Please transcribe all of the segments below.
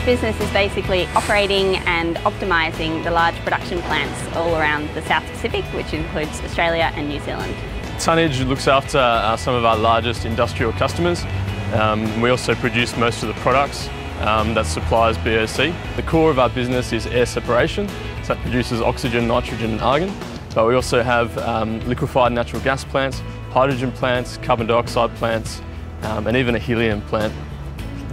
business is basically operating and optimising the large production plants all around the South Pacific, which includes Australia and New Zealand. Tonnage looks after some of our largest industrial customers. We also produce most of the products that supplies BOC. The core of our business is air separation, so that produces oxygen, nitrogen and argon. But we also have liquefied natural gas plants, hydrogen plants, carbon dioxide plants, and even a helium plant.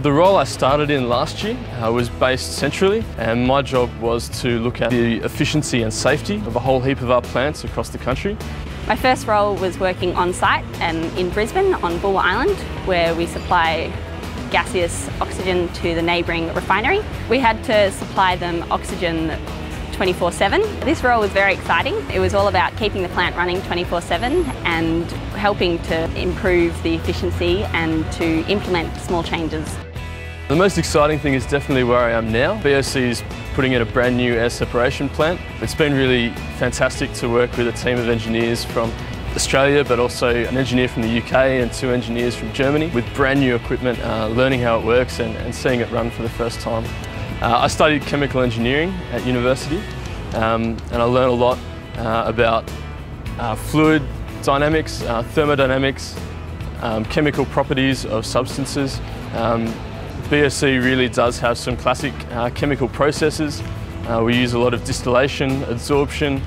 The role I started in last year was based centrally, and my job was to look at the efficiency and safety of a whole heap of our plants across the country. My first role was working on site and in Brisbane on Bull Island, where we supply gaseous oxygen to the neighbouring refinery. We had to supply them oxygen 24/7. This role was very exciting. It was all about keeping the plant running 24/7 and helping to improve the efficiency and to implement small changes. The most exciting thing is definitely where I am now. BOC is putting in a brand new air separation plant. It's been really fantastic to work with a team of engineers from Australia, but also an engineer from the UK and 2 engineers from Germany with brand new equipment, learning how it works and seeing it run for the first time. I studied chemical engineering at university and I learned a lot about fluid dynamics, thermodynamics, chemical properties of substances. BOC really does have some classic chemical processes. We use a lot of distillation, adsorption,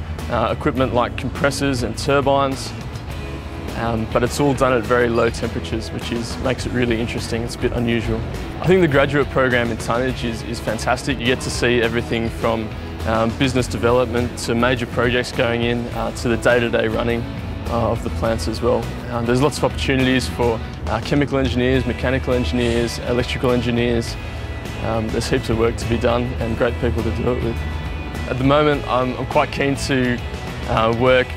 equipment like compressors and turbines, but it's all done at very low temperatures, which makes it really interesting. It's a bit unusual. I think the graduate program in Tonnage is fantastic. You get to see everything from business development to major projects going in to the day-to-day running of the plants as well. There's lots of opportunities for chemical engineers, mechanical engineers, electrical engineers. There's heaps of work to be done and great people to do it with. At the moment I'm quite keen to work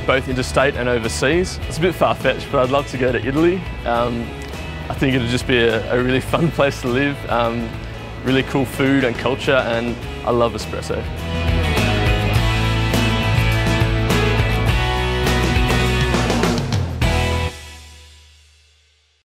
both interstate and overseas. It's a bit far-fetched, but I'd love to go to Italy. I think it'll just be a really fun place to live, really cool food and culture, and I love espresso.